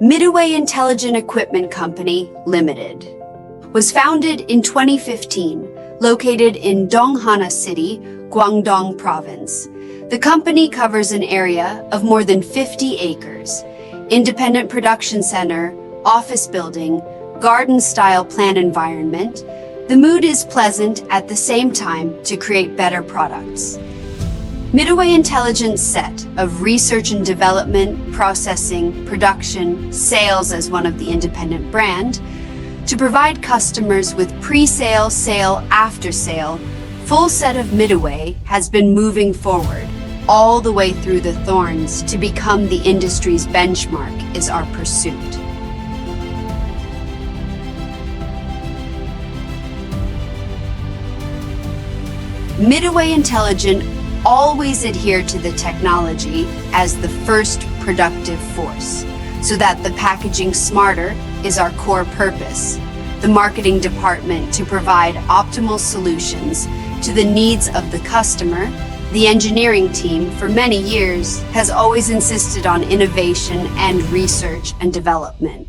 Midway Intelligent Equipment Company Limited was founded in 2015, located in Donghana City, Guangdong Province. The company covers an area of more than 50 acres, independent production center, office building, garden-style plant environment. The mood is pleasant at the same time to create better products. Midway Intelligent's set of research and development, processing, production, sales as one of the independent brand, to provide customers with pre-sale, sale, after-sale, full set of Midway has been moving forward, all the way through the thorns to become the industry's benchmark is our pursuit. Midway Intelligent always adhere to the technology as the first productive force, so that the packaging smarter is our core purpose. The marketing department to provide optimal solutions to the needs of the customer. The engineering team for many years has always insisted on innovation and research and development,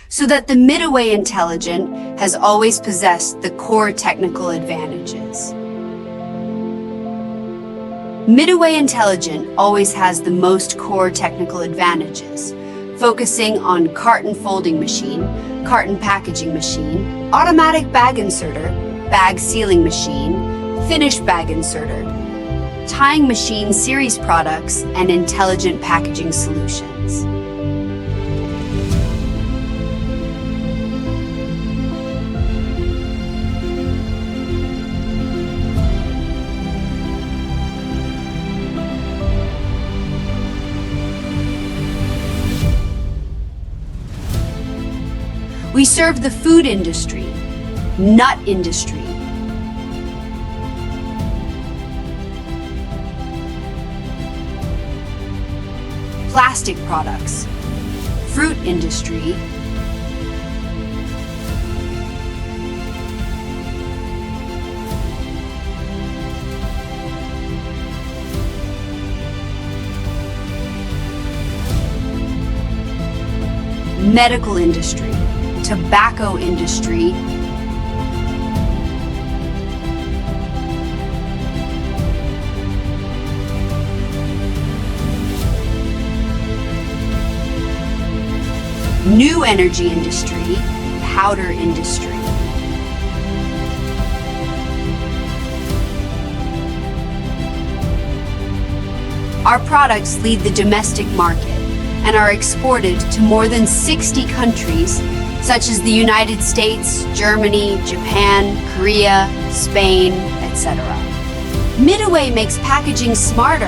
so that the Midway Intelligent has always possessed the core technical advantages. Midway Intelligent always has the most core technical advantages, focusing on carton folding machine, carton packaging machine, automatic bag inserter, bag sealing machine, finish bag inserter, tying machine series products, and intelligent packaging solutions. We serve the food industry, nut industry, plastic products, fruit industry, medical industry, tobacco industry, new energy industry, powder industry. Our products lead the domestic market and are exported to more than 60 countries, such as the United States, Germany, Japan, Korea, Spain, etc. Midway makes packaging smarter